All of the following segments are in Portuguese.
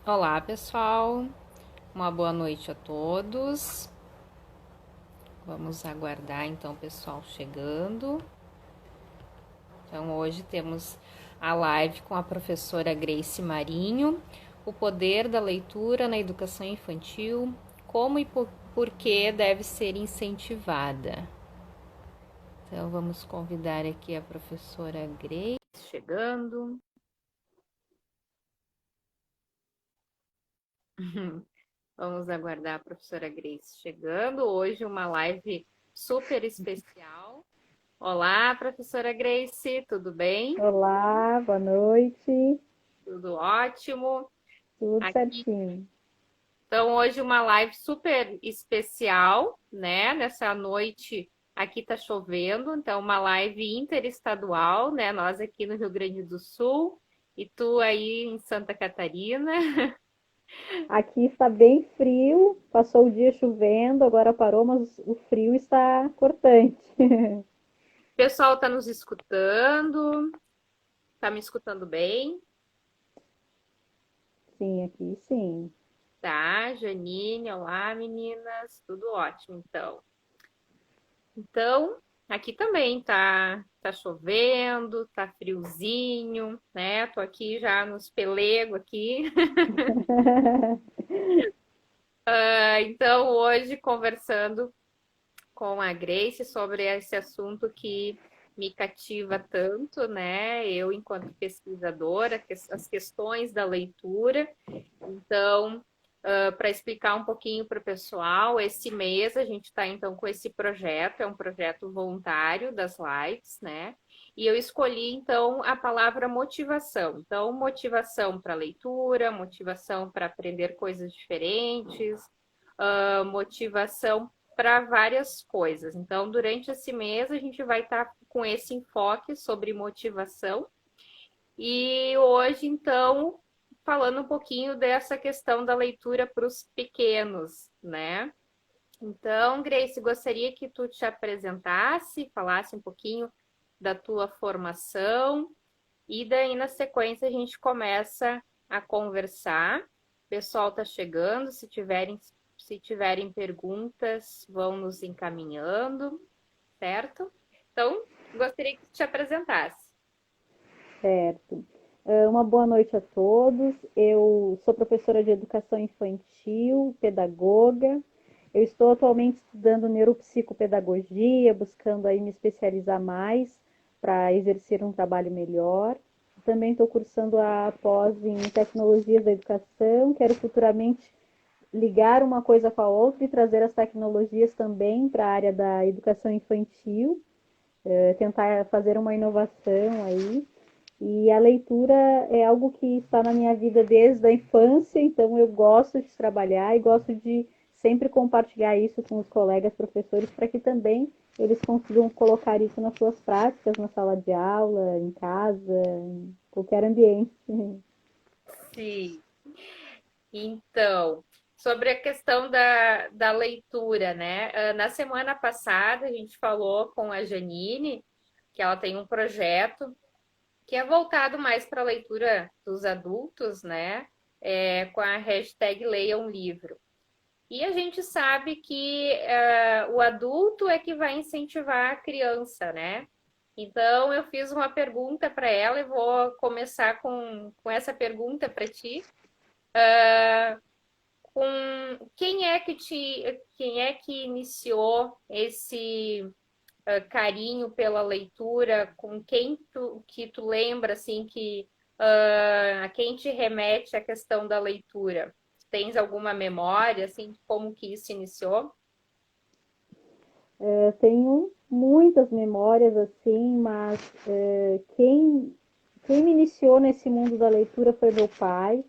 Olá, pessoal. Uma boa noite a todos. Vamos aguardar então o pessoal chegando. Então, hoje temos a live com a professora Grace Marinho, o poder da leitura na educação infantil, como e por que deve ser incentivada. Então, vamos convidar aqui a professora Grace chegando. Vamos aguardar a professora Grace chegando. Hoje, uma live super especial. Olá, professora Grace, tudo bem? Olá, boa noite. Tudo ótimo. Tudo Aqui, certinho. então, hoje uma live super especial, né? Nessa noite aqui tá chovendo, então uma live interestadual, né? Nós aqui no Rio Grande do Sul e tu aí em Santa Catarina. Aqui está bem frio, passou o dia chovendo, agora parou, mas o frio está cortante. O pessoal tá nos escutando, tá me escutando bem? Sim, aqui sim. Tá, Janine, olá meninas, tudo ótimo então. Então, aqui também tá chovendo, tá friozinho, né? Tô aqui já nos pelegos aqui. Então, hoje conversando com a Grace sobre esse assunto que me cativa tanto, né? Eu, enquanto pesquisadora, as questões da leitura. Então, para explicar um pouquinho para o pessoal, esse mês a gente está então com esse projeto, é um projeto voluntário das lives, né? E eu escolhi então a palavra motivação. Então, motivação para leitura, motivação para aprender coisas diferentes, motivação para várias coisas. Então, durante esse mês a gente vai estar com esse enfoque sobre motivação. E hoje, então, falando um pouquinho dessa questão da leitura para os pequenos, né? Então, Grace, gostaria que tu te apresentasse, falasse um pouquinho da tua formação e daí na sequência a gente começa a conversar. O pessoal está chegando, se tiverem perguntas, vão nos encaminhando, certo? Então, gostaria que tu te apresentasse. Certo. Uma boa noite a todos. Eu sou professora de educação infantil, pedagoga. Eu estou atualmente estudando neuropsicopedagogia, buscando aí me especializar mais para exercer um trabalho melhor. Também estou cursando a pós em tecnologias da educação. Quero futuramente ligar uma coisa com a outra e trazer as tecnologias também para a área da educação infantil, tentar fazer uma inovação aí. E a leitura é algo que está na minha vida desde a infância, então eu gosto de trabalhar e gosto de sempre compartilhar isso com os colegas professores para que também eles consigam colocar isso nas suas práticas, na sala de aula, em casa, em qualquer ambiente. Sim. Então, sobre a questão da leitura, né? Na semana passada a gente falou com a Janine que ela tem um projeto que é voltado mais para a leitura dos adultos, né? Com a hashtag Leia um Livro. E a gente sabe que o adulto é que vai incentivar a criança, né? Então, eu fiz uma pergunta para ela e vou começar com essa pergunta para ti. Com quem é que iniciou esse carinho pela leitura, com quem que tu lembra assim que a quem te remete a questão da leitura? Tens alguma memória assim de como que isso iniciou? Tenho muitas memórias assim, mas quem me iniciou nesse mundo da leitura foi meu pai.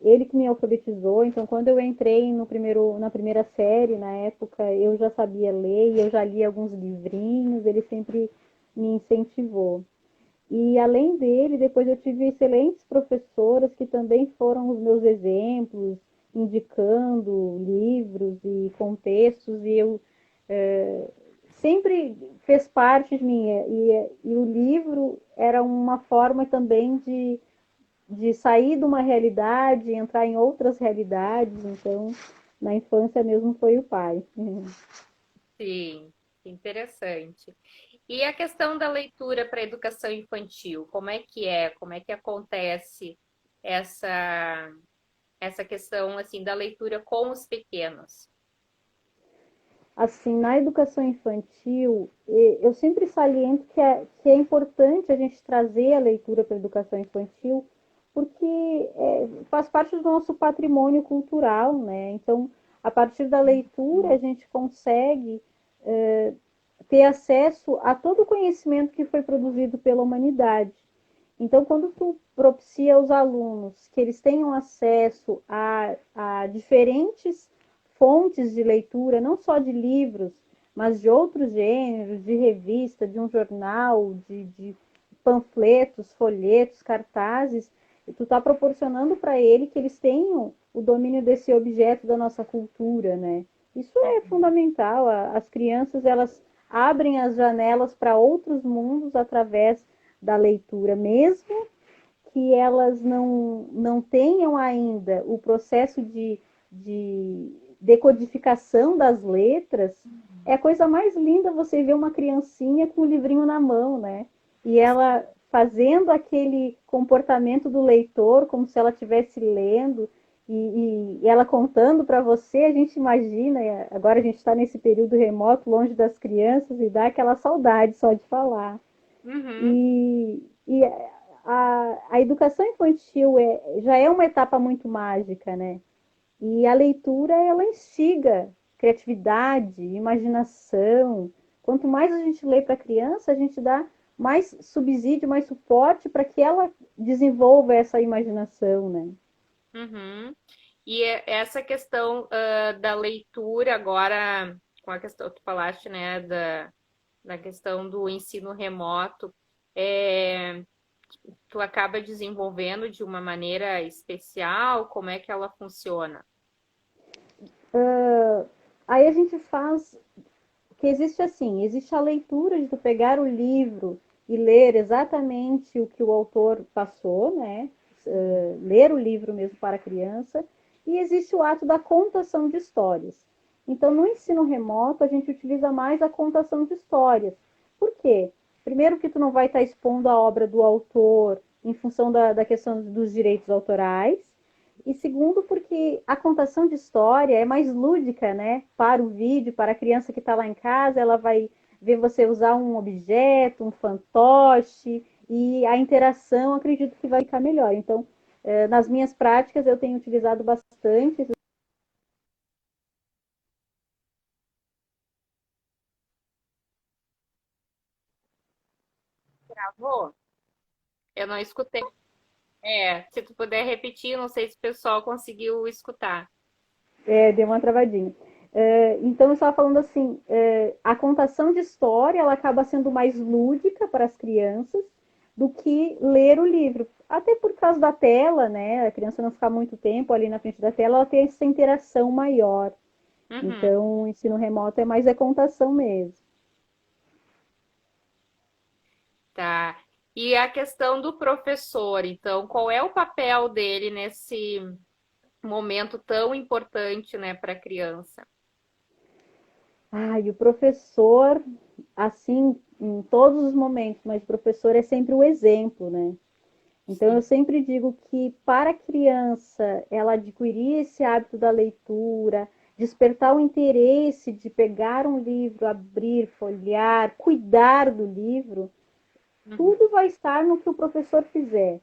Ele que me alfabetizou, então quando eu entrei na primeira série, na época, eu já sabia ler e eu já li alguns livrinhos, ele sempre me incentivou. E além dele, depois eu tive excelentes professoras que também foram os meus exemplos, indicando livros e contextos, e eu sempre fez parte de mim. E o livro era uma forma também de de sair de uma realidade, entrar em outras realidades. Então, na infância mesmo foi o pai. Sim, interessante. E a questão da leitura para a educação infantil, como é que é? Como é que acontece essa essa questão assim da leitura com os pequenos? Assim, na educação infantil, eu sempre saliento que é importante a gente trazer a leitura para a educação infantil, porque faz parte do nosso patrimônio cultural, né? Então, a partir da leitura, a gente consegue ter acesso a todo o conhecimento que foi produzido pela humanidade. Então, quando tu propicia aos alunos que eles tenham acesso a diferentes fontes de leitura, não só de livros, mas de outros gêneros, de revista, de um jornal, de panfletos, folhetos, cartazes, e tu está proporcionando para ele que eles tenham o domínio desse objeto da nossa cultura, né? Isso é fundamental. As crianças, elas abrem as janelas para outros mundos através da leitura, mesmo que elas não tenham ainda o processo de decodificação das letras. É a coisa mais linda você ver uma criancinha com o livrinho na mão, né? E ela fazendo aquele comportamento do leitor, como se ela estivesse lendo, e ela contando para você, a gente imagina, agora a gente está nesse período remoto, longe das crianças, e dá aquela saudade só de falar. Uhum. E a educação infantil já é uma etapa muito mágica, né? E a leitura, ela instiga criatividade, imaginação. Quanto mais a gente lê para a criança, a gente dá mais subsídio, mais suporte para que ela desenvolva essa imaginação, né? Uhum. E essa questão da leitura agora, com a questão que tu falaste, né, da questão do ensino remoto, é, tu acaba desenvolvendo de uma maneira especial? Como é que ela funciona? Aí a gente faz que existe assim, existe a leitura de tu pegar o livro e ler exatamente o que o autor passou, né? Ler o livro mesmo para a criança, e existe o ato da contação de histórias. Então, no ensino remoto, a gente utiliza mais a contação de histórias. Por quê? Primeiro que tu não vai estar expondo a obra do autor em função da questão dos direitos autorais, e segundo, porque a contação de história é mais lúdica, né? Para o vídeo, para a criança que está lá em casa, ela vai ver você usar um objeto, um fantoche, e a interação, acredito que vai ficar melhor. Então, nas minhas práticas, eu tenho utilizado bastante. Travou? Eu não escutei. Se tu puder repetir, não sei se o pessoal conseguiu escutar. Deu uma travadinha. Então, eu estava falando assim, a contação de história, ela acaba sendo mais lúdica para as crianças do que ler o livro. Até por causa da tela, né? A criança não ficar muito tempo ali na frente da tela, ela tem essa interação maior. Uhum, Então, o ensino remoto é mais a contação mesmo. tá. E a questão do professor, então, qual é o papel dele nesse momento tão importante, né, para a criança? E o professor, assim, em todos os momentos, mas o professor é sempre o exemplo, né? Então, eu Sim. sempre digo que para a criança ela adquirir esse hábito da leitura, despertar o interesse de pegar um livro, abrir, folhear, cuidar do livro, Uhum, tudo vai estar no que o professor fizer.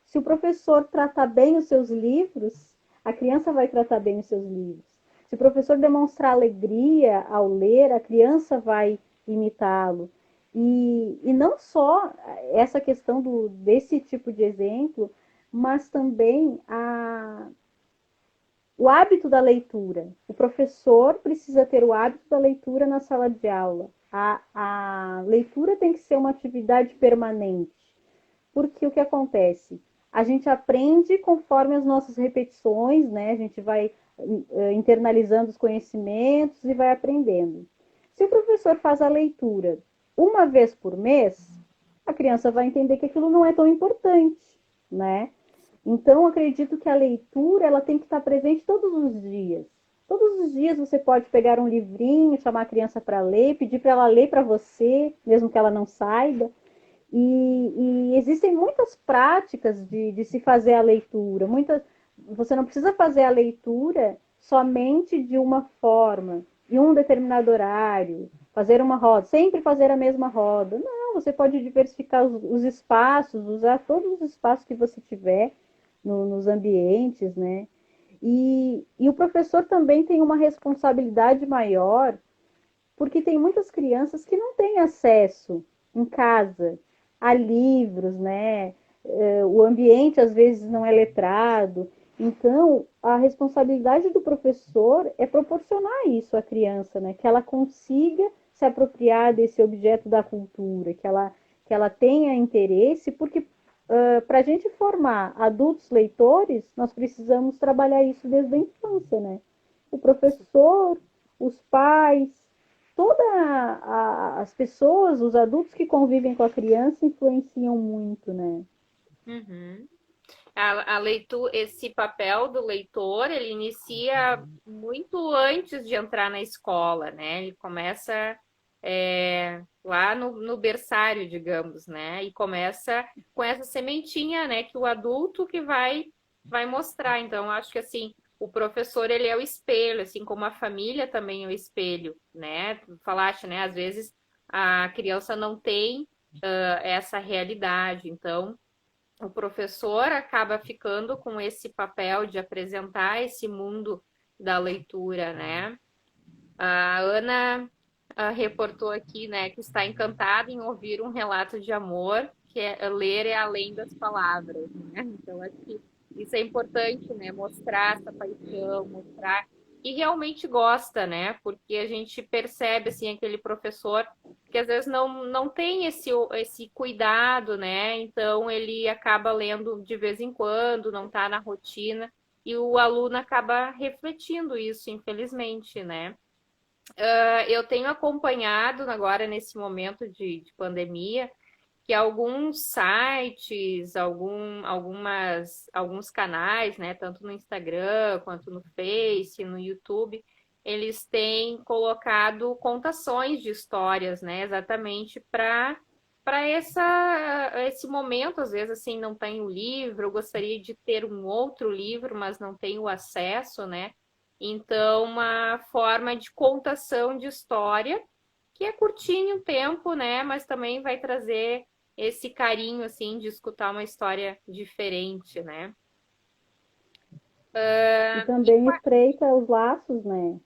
Se o professor tratar bem os seus livros, a criança vai tratar bem os seus livros. Se o professor demonstrar alegria ao ler, a criança vai imitá-lo. E não só essa questão desse tipo de exemplo, mas também o hábito da leitura. O professor precisa ter o hábito da leitura na sala de aula. A leitura tem que ser uma atividade permanente. Porque o que acontece? A gente aprende conforme as nossas repetições, né? A gente vai internalizando os conhecimentos e vai aprendendo. Se o professor faz a leitura uma vez por mês, a criança vai entender que aquilo não é tão importante, né? Então, acredito que a leitura ela tem que estar presente todos os dias. Todos os dias você pode pegar um livrinho, chamar a criança para ler, pedir para ela ler para você, mesmo que ela não saiba. E existem muitas práticas de se fazer a leitura. Você não precisa fazer a leitura somente de uma forma, em um determinado horário, fazer uma roda, sempre fazer a mesma roda. Não, você pode diversificar os espaços, usar todos os espaços que você tiver nos ambientes, né? E o professor também tem uma responsabilidade maior, porque tem muitas crianças que não têm acesso em casa a livros, né? O ambiente às vezes não é letrado. Então, a responsabilidade do professor é proporcionar isso à criança, né? Que ela consiga se apropriar desse objeto da cultura, que ela tenha interesse, porque para a gente formar adultos leitores, nós precisamos trabalhar isso desde a infância, né? O professor, os pais, as pessoas, os adultos que convivem com a criança influenciam muito, né? Uhum. A leitura, esse papel do leitor, ele inicia muito antes de entrar na escola, né? Ele começa lá no berçário, digamos, né? E começa com essa sementinha, né? Que o adulto que vai mostrar. Então, acho que assim, o professor ele é o espelho, assim como a família também é o espelho, né? Tu falaste, né? Às vezes a criança não tem essa realidade, então o professor acaba ficando com esse papel de apresentar esse mundo da leitura, né? A Ana reportou aqui, né, que está encantada em ouvir um relato de amor, que é ler é além das palavras, né? Então acho que isso é importante, né? Mostrar essa paixão, mostrar que realmente gosta, né? Porque a gente percebe assim aquele professor que às vezes não tem esse cuidado, né? Então ele acaba lendo de vez em quando, não está na rotina, e o aluno acaba refletindo isso, infelizmente, né? Eu tenho acompanhado agora nesse momento de pandemia que alguns sites, alguns canais, né, tanto no Instagram quanto no Face, no YouTube, eles têm colocado contações de histórias, né, exatamente para esse momento, às vezes assim, não tem o livro, eu gostaria de ter um outro livro, mas não tenho o acesso, né? Então, uma forma de contação de história que é curtinho o tempo, né? Mas também vai trazer esse carinho, assim, de escutar uma história diferente, né? E também estreita os laços, né?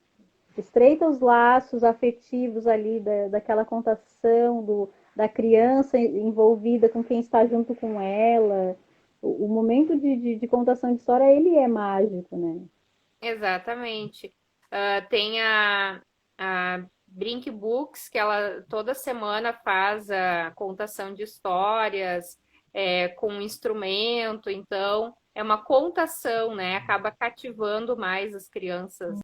Estreita os laços afetivos ali daquela contação da criança envolvida com quem está junto com ela. O momento de contação de história, ele é mágico, né? Exatamente. Tem a Brink Books, que ela toda semana faz a contação de histórias com um instrumento, então é uma contação, né? Acaba cativando mais as crianças.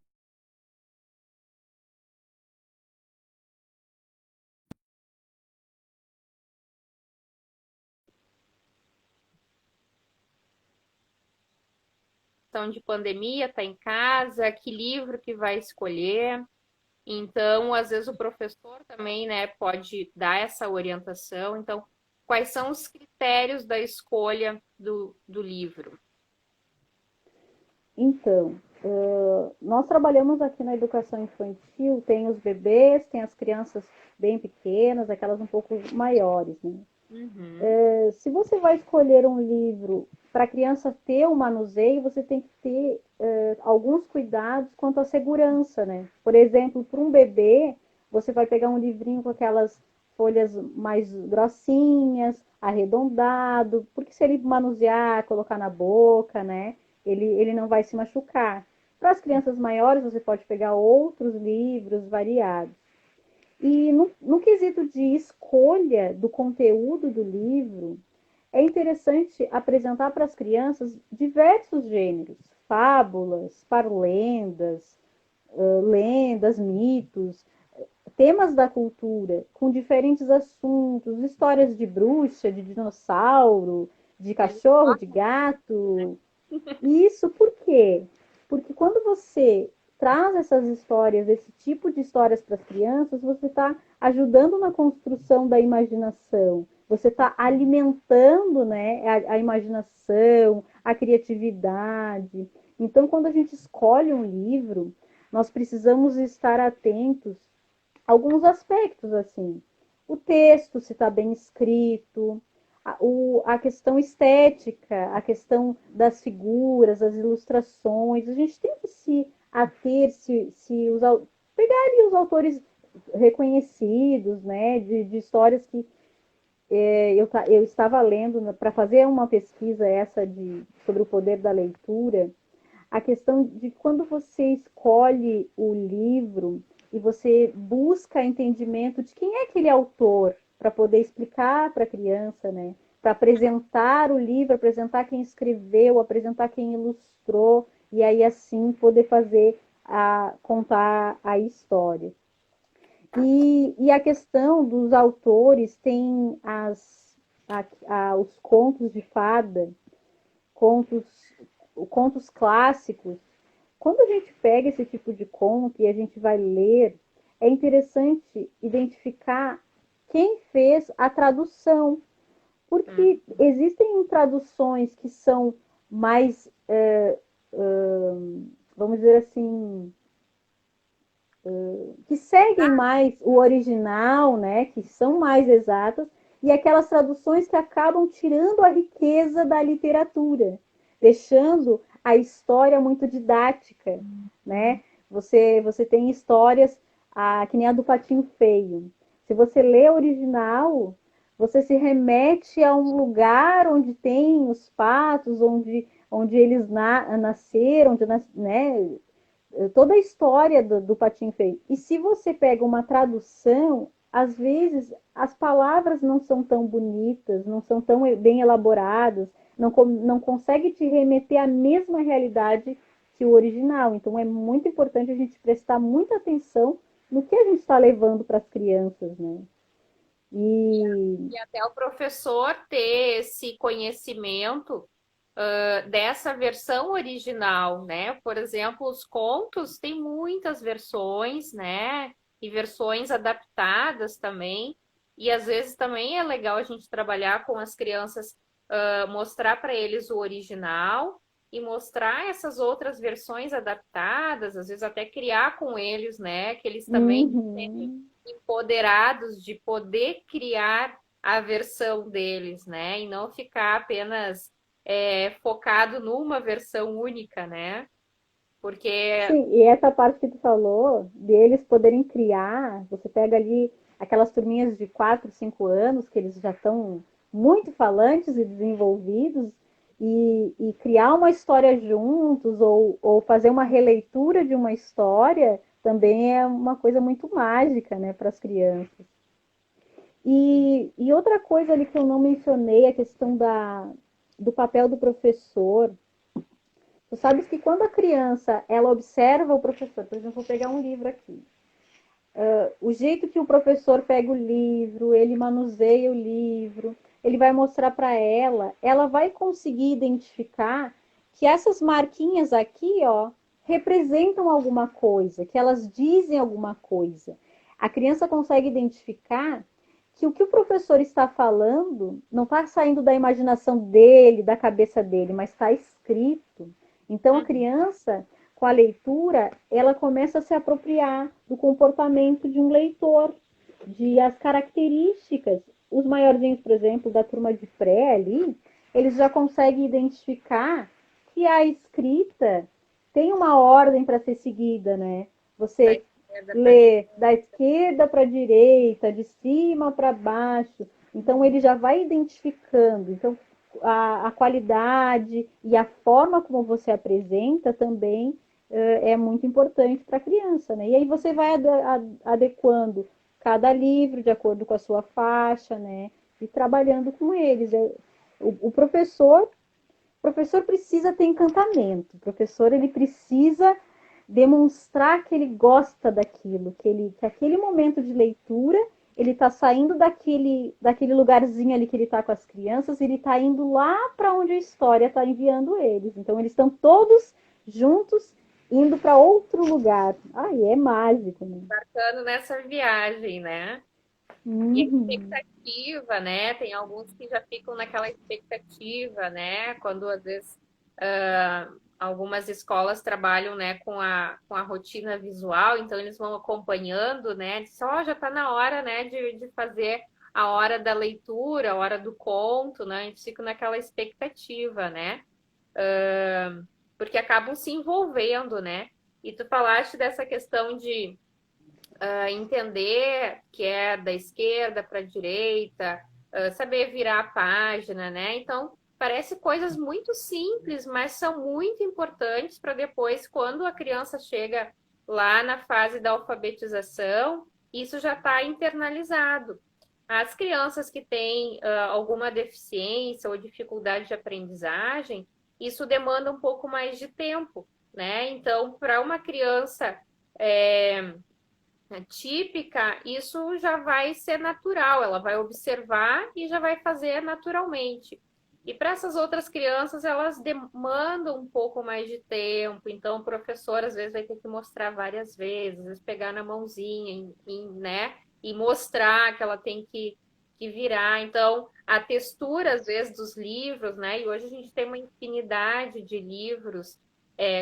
Questão de pandemia, tá em casa, que livro que vai escolher. Então, às vezes o professor também, né, pode dar essa orientação. Então, quais são os critérios da escolha do livro? Então, nós trabalhamos aqui na educação infantil, tem os bebês, tem as crianças bem pequenas, aquelas um pouco maiores, né? Uhum. Se você vai escolher um livro para a criança ter o manuseio, você tem que ter alguns cuidados quanto à segurança, né? Por exemplo, para um bebê, você vai pegar um livrinho com aquelas folhas mais grossinhas, arredondado, porque se ele manusear, colocar na boca, né? Ele não vai se machucar. Para as crianças maiores, você pode pegar outros livros variados. E no quesito de escolha do conteúdo do livro, é interessante apresentar para as crianças diversos gêneros, fábulas, parlendas, lendas, mitos, temas da cultura, com diferentes assuntos, histórias de bruxa, de dinossauro, de Eles cachorro, de gostam, né? gato. Isso por quê? Porque quando você traz essas histórias, esse tipo de histórias para as crianças, você está ajudando na construção da imaginação, você está alimentando, né, a imaginação, a criatividade. Então, quando a gente escolhe um livro, nós precisamos estar atentos a alguns aspectos, assim. O texto, se está bem escrito, a questão estética, a questão das figuras, as ilustrações. A gente tem que se ater, pegar ali os autores reconhecidos, né, de histórias que eu estava lendo para fazer uma pesquisa sobre o poder da leitura, a questão de quando você escolhe o livro e você busca entendimento de quem é aquele autor para poder explicar para a criança, né? Para apresentar o livro, apresentar quem escreveu, apresentar quem ilustrou e aí assim poder contar a história. E a questão dos autores tem os contos de fada, contos, contos clássicos. Quando a gente pega esse tipo de conto e a gente vai ler, é interessante identificar quem fez a tradução, porque Uhum. existem traduções que são mais, vamos dizer assim, que seguem mais o original, né, que são mais exatas, e aquelas traduções que acabam tirando a riqueza da literatura, deixando a história muito didática, né? Você tem histórias que nem a do Patinho Feio. Se você lê o original, você se remete a um lugar onde tem os patos, onde eles nasceram, né, toda a história do Patinho Feio. E se você pega uma tradução, às vezes as palavras não são tão bonitas, não são tão bem elaboradas, não consegue te remeter à mesma realidade que o original. Então é muito importante a gente prestar muita atenção no que a gente está levando para as crianças, né? E E até o professor ter esse conhecimento dessa versão original, né? Por exemplo, os contos têm muitas versões, né? E versões adaptadas também. E às vezes também é legal a gente trabalhar com as crianças, mostrar para eles o original e mostrar essas outras versões adaptadas, às vezes até criar com eles, né? Que eles também uhum. empoderados de poder criar a versão deles, né? E não ficar apenas focado numa versão única, né? Porque Sim, e essa parte que tu falou, deles poderem criar, você pega ali aquelas turminhas de 4, 5 anos, que eles já estão muito falantes e desenvolvidos, e criar uma história juntos, ou fazer uma releitura de uma história, também é uma coisa muito mágica, né, para as crianças. E outra coisa ali que eu não mencionei, a questão do papel do professor. Tu sabes que quando a criança ela observa o professor, por exemplo, vou pegar um livro aqui. O jeito que o professor pega o livro, ele manuseia o livro, ele vai mostrar para ela, ela vai conseguir identificar que essas marquinhas aqui, ó, representam alguma coisa, que elas dizem alguma coisa. A criança consegue identificar que o professor está falando não está saindo da imaginação dele, da cabeça dele, mas está escrito. Então a uhum, criança, com a leitura, ela começa a se apropriar do comportamento de um leitor, de as características. Os maiorzinhos, por exemplo, da turma de pré ali, eles já conseguem identificar que a escrita tem uma ordem para ser seguida, né? da Você esquerda para lê da esquerda para a direita, de cima para baixo. Então ele já vai identificando. Então a qualidade e a forma como você apresenta também é muito importante para a criança, né? E aí você vai adequando cada livro de acordo com a sua faixa, né? E trabalhando com eles. O professor precisa ter encantamento. O professor ele precisa demonstrar que ele gosta daquilo, que aquele momento de leitura ele está saindo daquele lugarzinho ali que ele está com as crianças, ele está indo lá para onde a história está enviando eles. Então, eles estão todos juntos indo para outro lugar. Ai, é mágico, né? Embarcando nessa viagem, né? E a Uhum. expectativa, né? Tem alguns que já ficam naquela expectativa, né? Quando às vezes algumas escolas trabalham, né, com a rotina visual, então eles vão acompanhando, né? Diz, ó, já está na hora, né, de fazer a hora da leitura, a hora do conto, né? A gente fica naquela expectativa, né? Porque acabam se envolvendo, né? E tu falaste dessa questão de entender que é da esquerda para a direita, saber virar a página, né? Então, parece coisas muito simples, mas são muito importantes para depois, quando a criança chega lá na fase da alfabetização, isso já está internalizado. As crianças que têm alguma deficiência ou dificuldade de aprendizagem, isso demanda um pouco mais de tempo, né? Então, para uma criança típica, isso já vai ser natural, ela vai observar e já vai fazer naturalmente. E para essas outras crianças, elas demandam um pouco mais de tempo, então o professor às vezes vai ter que mostrar várias vezes, às vezes pegar na mãozinha, né? E mostrar que ela tem que virar. Então, a textura, às vezes, dos livros, né? E hoje a gente tem uma infinidade de livros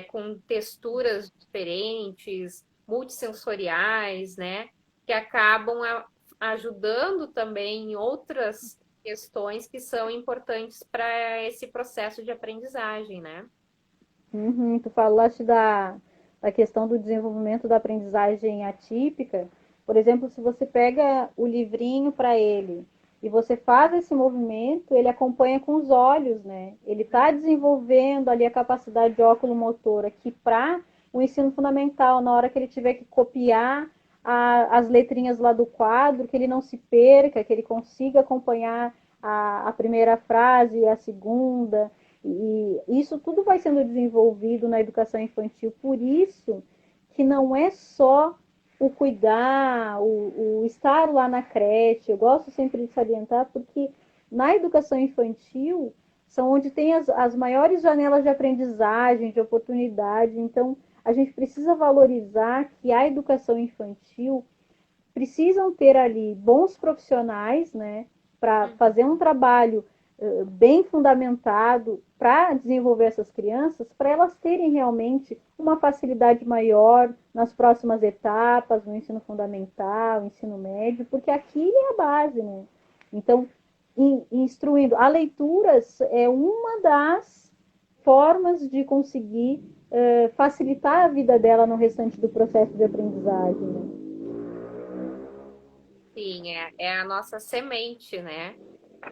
com texturas diferentes, multissensoriais, né? Que acabam ajudando também em outras questões que são importantes para esse processo de aprendizagem, né? Uhum. Tu falaste da questão do desenvolvimento da aprendizagem atípica. Por exemplo, se você pega o livrinho para ele e você faz esse movimento, ele acompanha com os olhos, né? Ele está desenvolvendo ali a capacidade de óculo motora que para o ensino fundamental, na hora que ele tiver que copiar as letrinhas lá do quadro, que ele não se perca, que ele consiga acompanhar a primeira frase e a segunda. E isso tudo vai sendo desenvolvido na educação infantil. Por isso que não é só o cuidar, o estar lá na creche. Eu gosto sempre de salientar, porque na educação infantil são onde tem as maiores janelas de aprendizagem, de oportunidade. Então, a gente precisa valorizar que a educação infantil precisam ter ali bons profissionais, né, para fazer um trabalho bem fundamentado para desenvolver essas crianças, para elas terem realmente uma facilidade maior nas próximas etapas, no ensino fundamental, ensino médio, porque aqui é a base, né? Então, instruindo. A leitura é uma das formas de conseguir facilitar a vida dela no restante do processo de aprendizagem, né? Sim, é a nossa semente, né?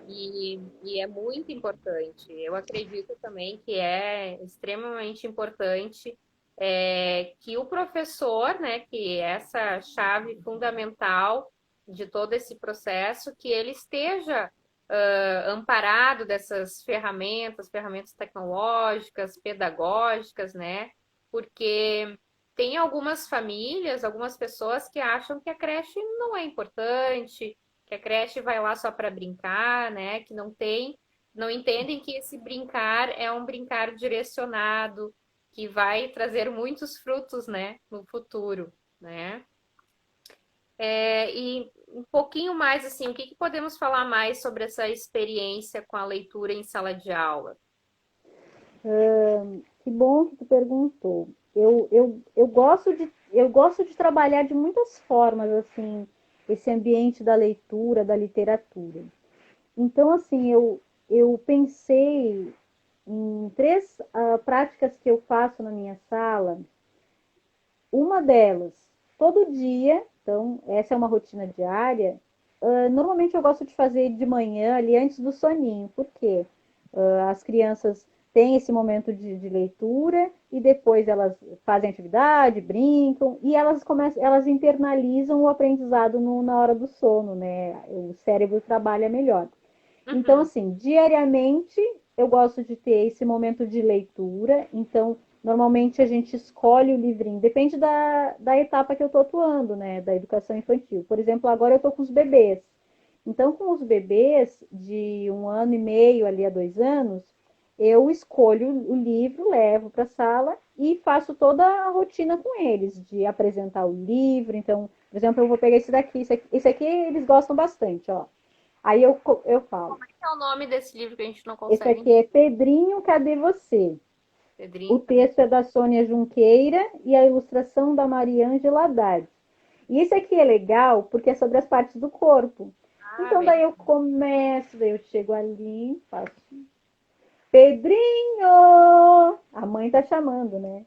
E é muito importante. Eu acredito também que é extremamente importante que o professor, né, que é essa chave fundamental de todo esse processo, que ele esteja amparado dessas ferramentas tecnológicas, pedagógicas, né? Porque tem algumas famílias, algumas pessoas que acham que a creche não é importante, que a creche vai lá só para brincar, né? Que não entendem que esse brincar é um brincar direcionado, que vai trazer muitos frutos, né, no futuro, né? E um pouquinho mais assim, o que podemos falar mais sobre essa experiência com a leitura em sala de aula? Que bom que tu perguntou. Eu gosto de trabalhar de muitas formas, assim, esse ambiente da leitura, da literatura. Então, assim, eu pensei em três práticas que eu faço na minha sala. Uma delas, todo dia, então, essa é uma rotina diária. Normalmente eu gosto de fazer de manhã, ali antes do soninho, porque as crianças têm esse momento de leitura e depois elas fazem atividade, brincam e elas internalizam o aprendizado na hora do sono, né? O cérebro trabalha melhor. Então, Uhum, assim, diariamente eu gosto de ter esse momento de leitura. Então, normalmente a gente escolhe o livrinho, depende da etapa que eu estou atuando, né, da educação infantil. Por exemplo, agora eu estou com os bebês. Então, com os bebês de 1 ano e meio ali a 2 anos, eu escolho o livro, levo para a sala e faço toda a rotina com eles, de apresentar o livro. Então, por exemplo, eu vou pegar esse aqui eles gostam bastante, ó. Aí eu falo, Como é que é o nome desse livro que a gente não esse consegue? aqui é Pedrinho, cadê você? O Pedrinho, cadê? texto é da Sônia Junqueira e a ilustração da Mariângela Haddad. E esse aqui é legal porque é sobre as partes do corpo. Ah, Então bem. daí eu começo, daí eu chego ali, faço Pedrinho! A mãe tá chamando, né?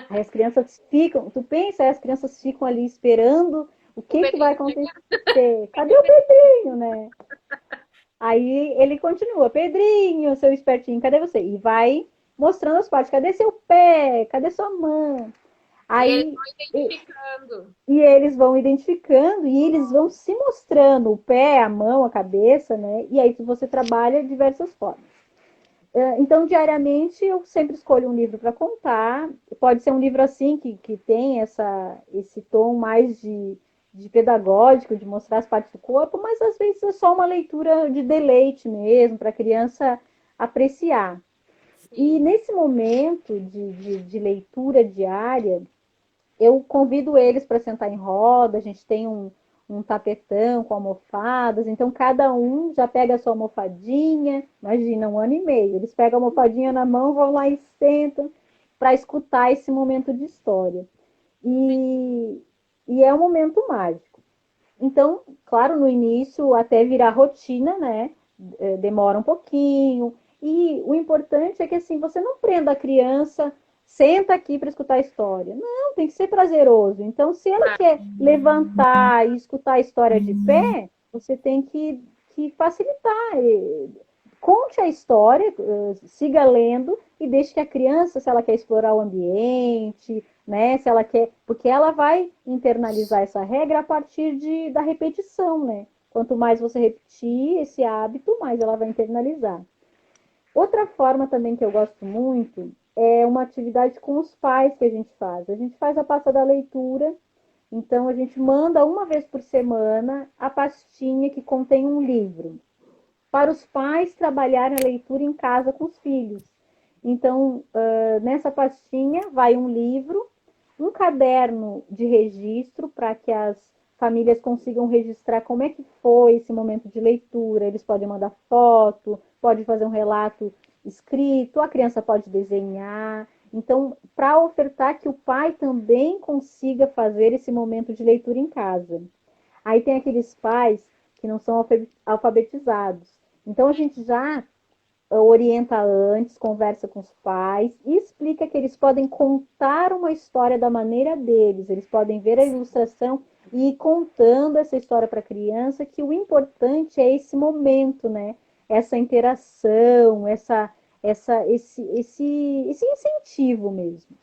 Aí as crianças ficam, tu pensa, aí as crianças ficam ali esperando o O que vai Pedrinho acontecer. chega. Cadê o Pedrinho, né? Aí ele continua, Pedrinho, seu espertinho, cadê você? E vai mostrando as partes, cadê seu pé? Cadê sua mão? E eles Aí vão identificando. e eles vão identificando e eles vão se mostrando o pé, a mão, a cabeça, né? E aí você trabalha de diversas formas. Então, diariamente, eu sempre escolho um livro para contar. Pode ser um livro assim, que tem esse tom mais de pedagógico, de mostrar as partes do corpo, mas às vezes é só uma leitura de deleite mesmo, para a criança apreciar. E Sim. nesse momento de leitura diária, eu convido eles para sentar em roda, a gente tem um tapetão com almofadas, então cada um já pega a sua almofadinha, imagina, 1 ano e meio, eles pegam a almofadinha na mão, vão lá e sentam para escutar esse momento de história. E, e é um momento mágico. Então, claro, no início, até virar rotina, né? Demora um pouquinho. E o importante é que assim, você não prenda a criança, senta aqui para escutar a história. Não, tem que ser prazeroso. Então, se ela quer levantar e escutar a história de pé, você tem que facilitar. Conte a história, siga lendo e deixe que a criança, se ela quer explorar o ambiente, né? Se ela quer, porque ela vai internalizar essa regra a partir da repetição, né? Quanto mais você repetir esse hábito, mais ela vai internalizar. Outra forma também que eu gosto muito é uma atividade com os pais que a gente faz. A gente faz a pasta da leitura, então a gente manda 1 vez por semana a pastinha que contém um livro para os pais trabalharem a leitura em casa com os filhos. Então, nessa pastinha vai um livro, um caderno de registro para que as famílias consigam registrar como é que foi esse momento de leitura. Eles podem mandar foto, pode fazer um relato escrito, a criança pode desenhar. Então, para ofertar que o pai também consiga fazer esse momento de leitura em casa. Aí tem aqueles pais que não são alfabetizados. Então a gente já orienta antes, conversa com os pais e explica que eles podem contar uma história da maneira deles. Eles podem ver a ilustração e ir contando essa história para a criança, que o importante é esse momento, né? Essa interação, esse incentivo mesmo.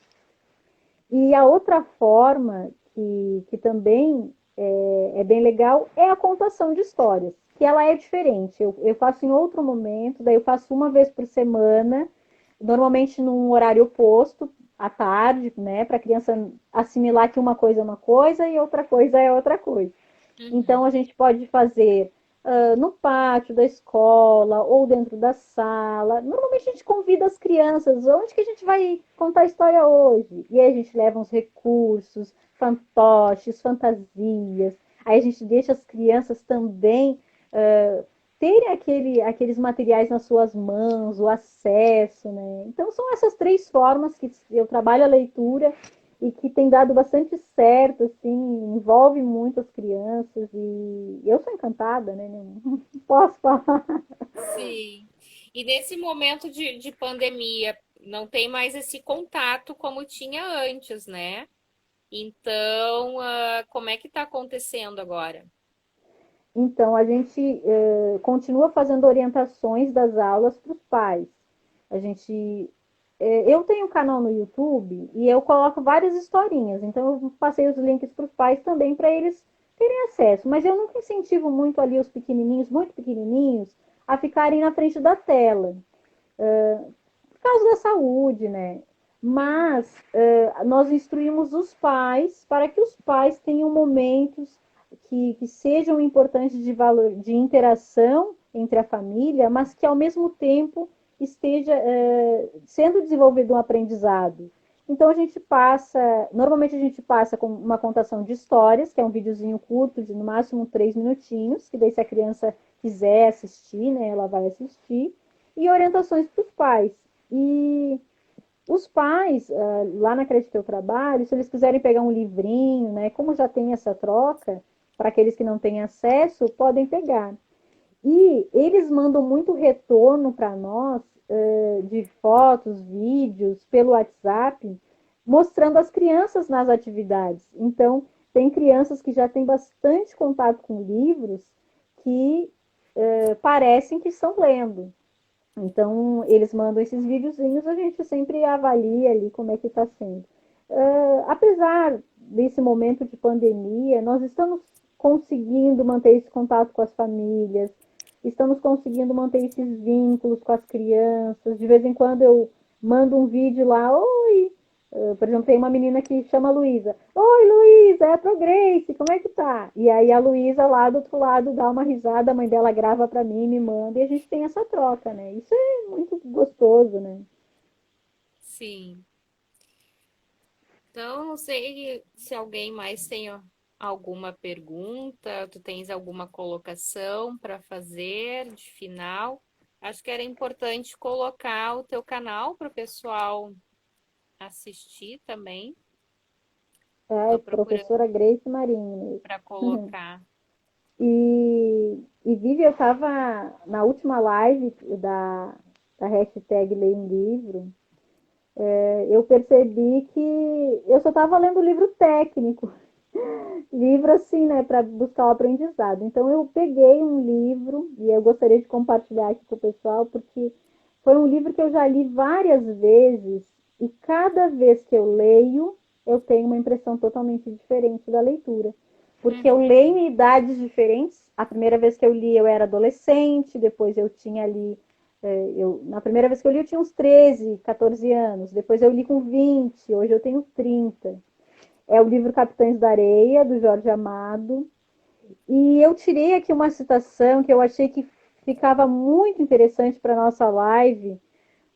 E a outra forma que também é bem legal é a contação de histórias, que ela é diferente. Eu faço em outro momento, daí eu faço 1 vez por semana, normalmente num horário oposto, à tarde, né, para a criança assimilar que uma coisa é uma coisa e outra coisa é outra coisa. Então, Uhum. a gente pode fazer no pátio da escola ou dentro da sala. Normalmente, a gente convida as crianças. Onde que a gente vai contar a história hoje? E aí, a gente leva uns recursos, fantoches, fantasias. Aí, a gente deixa as crianças também terem aqueles materiais nas suas mãos, o acesso, né? Então, são essas 3 formas que eu trabalho a leitura e que tem dado bastante certo, assim, envolve muito as crianças e eu sou encantada, né? Não posso falar. Sim. E nesse momento de pandemia, não tem mais esse contato como tinha antes, né? Então, como é que está acontecendo agora? Então, a gente continua fazendo orientações das aulas para os pais. A gente. Eu tenho um canal no YouTube e eu coloco várias historinhas, então eu passei os links para os pais também para eles terem acesso. Mas eu nunca incentivo muito ali os pequenininhos, muito pequenininhos, a ficarem na frente da tela, por causa da saúde, né? Mas nós instruímos os pais para que os pais tenham momentos que sejam importantes de valor, de interação entre a família, mas que ao mesmo tempo esteja sendo desenvolvido um aprendizado. Então a gente passa, normalmente a gente passa com uma contação de histórias, que é um videozinho curto de no máximo 3 minutinhos, que daí se a criança quiser assistir, né, ela vai assistir, e orientações para os pais. E os pais, lá na creche que eu trabalho, se eles quiserem pegar um livrinho, né, como já tem essa troca, para aqueles que não têm acesso, podem pegar. E eles mandam muito retorno para nós de fotos, vídeos, pelo WhatsApp, mostrando as crianças nas atividades. Então, tem crianças que já têm bastante contato com livros que parecem que estão lendo. Então, eles mandam esses videozinhos, a gente sempre avalia ali como é que está sendo. Apesar desse momento de pandemia, nós estamos conseguindo manter esse contato com as famílias, estamos conseguindo manter esses vínculos com as crianças. De vez em quando eu mando um vídeo lá, oi, por exemplo, tem uma menina que chama Luísa. Oi, Luísa, é a Pro Grace, como é que tá? E aí a Luísa lá do outro lado dá uma risada, a mãe dela grava pra mim, me manda, e a gente tem essa troca, né? Isso é muito gostoso, né? Sim. Então, não sei se alguém mais tem alguma pergunta, tu tens alguma colocação para fazer de final. Acho que era importante colocar o teu canal para o pessoal assistir também. É, Estou procurando professora Grace Marinho para mesmo. colocar. Vivi, eu estava na última live da hashtag Leia um Livro, eu percebi que eu só estava lendo livro técnico, livro assim, né, para buscar o aprendizado. Então eu peguei um livro e eu gostaria de compartilhar aqui com o pessoal, porque foi um livro que eu já li várias vezes e cada vez que eu leio, eu tenho uma impressão totalmente diferente da leitura. Porque eu Uhum. leio em idades diferentes. A primeira vez que eu li, eu era adolescente, depois eu tinha ali. Na primeira vez que eu li, eu tinha uns 13, 14 anos. Depois eu li com 20, hoje eu tenho 30. É o livro Capitães da Areia, do Jorge Amado. E eu tirei aqui uma citação que eu achei que ficava muito interessante para a nossa live,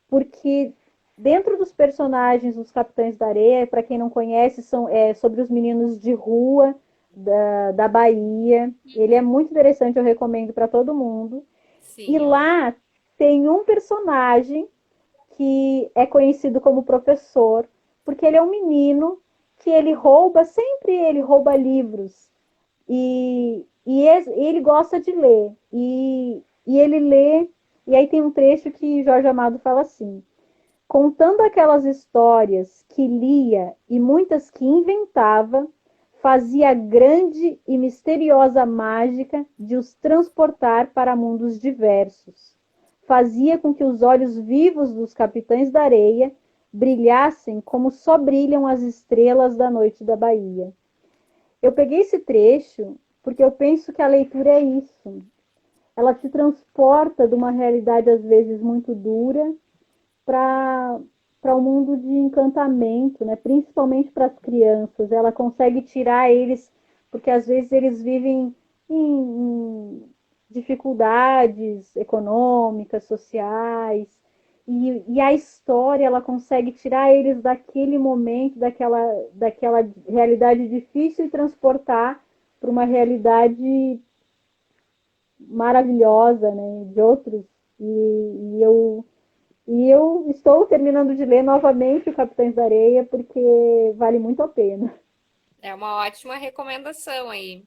porque dentro dos personagens dos Capitães da Areia, para quem não conhece, são sobre os meninos de rua da Bahia. Ele é Uhum. muito interessante, eu recomendo para todo mundo. E Sim, eu lembro. lá tem um personagem que é conhecido como professor, porque ele é um menino que ele rouba, sempre ele rouba livros. E ele gosta de ler. E ele lê, e aí tem um trecho que Jorge Amado fala assim: contando aquelas histórias que lia e muitas que inventava, fazia a grande e misteriosa mágica de os transportar para mundos diversos. Fazia com que os olhos vivos dos capitães da areia brilhassem como só brilham as estrelas da noite da Bahia. Eu peguei esse trecho porque eu penso que a leitura é isso. Ela te transporta de uma realidade às vezes muito dura para um mundo de encantamento, né? Principalmente para as crianças. Ela consegue tirar eles, porque às vezes eles vivem em dificuldades econômicas, sociais, e a história ela consegue tirar eles daquele momento, daquela realidade difícil e transportar para uma realidade maravilhosa, né? De outros. E, e eu e eu estou terminando de ler novamente o Capitães da Areia porque vale muito a pena. É uma ótima recomendação aí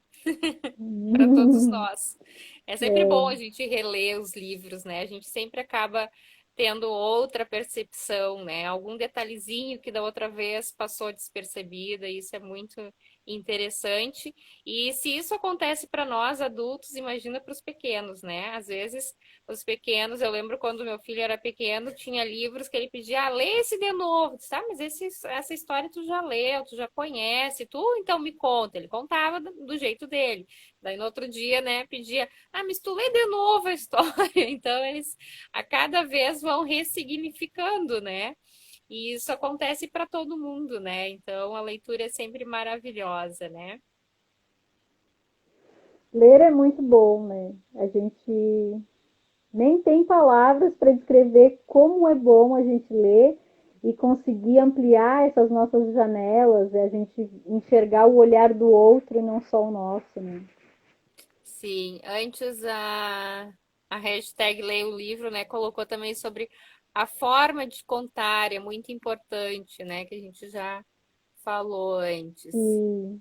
para todos nós. É sempre bom a gente reler os livros, né? A gente sempre acaba tendo outra percepção, né? Algum detalhezinho que da outra vez passou despercebida, e isso é muito interessante. E se isso acontece para nós adultos, imagina para os pequenos, né? Às vezes, os pequenos, eu lembro quando meu filho era pequeno, tinha livros que ele pedia, lê esse de novo. Eu disse, mas essa história tu já leu, tu já conhece, tu então me conta. Ele contava do jeito dele. Daí no outro dia, né, pedia, mas tu lê de novo a história. Então eles a cada vez vão ressignificando, né? E isso acontece para todo mundo, né? Então a leitura é sempre maravilhosa, né? Ler é muito bom, né? A gente nem tem palavras para descrever como é bom a gente ler e conseguir ampliar essas nossas janelas, a gente enxergar o olhar do outro e não só o nosso, né? Sim, antes a hashtag Leia o Livro, né, colocou também sobre a forma de contar, é muito importante, né, que a gente já falou antes. E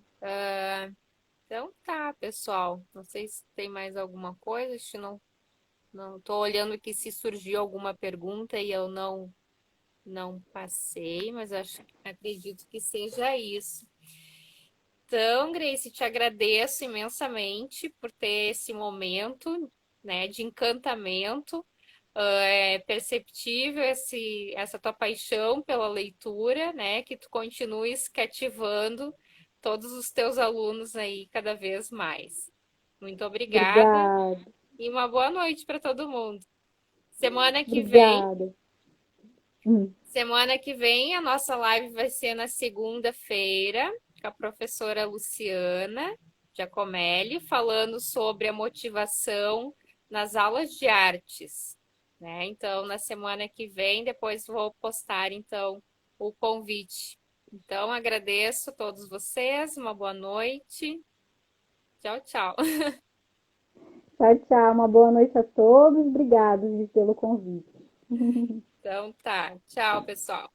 Então tá, pessoal, não sei se tem mais alguma coisa, acho que não tô olhando aqui se surgiu alguma pergunta e eu não passei, mas acredito que seja isso. Então, Grace, te agradeço imensamente por ter esse momento, né, de encantamento. É perceptível essa tua paixão pela leitura, né, que tu continues cativando todos os teus alunos aí cada vez mais. Muito obrigada obrigada, e uma boa noite para todo mundo. Semana que vem, obrigada. Hum. semana que vem a nossa live vai ser na segunda-feira com a professora Luciana Giacomelli, falando sobre a motivação nas aulas de artes, né? Então, na semana que vem, depois vou postar então o convite. Então, agradeço a todos vocês, uma boa noite. Tchau, tchau. Tchau, tchau. Uma boa noite a todos. Obrigada pelo convite. Então, tá. Tchau, pessoal.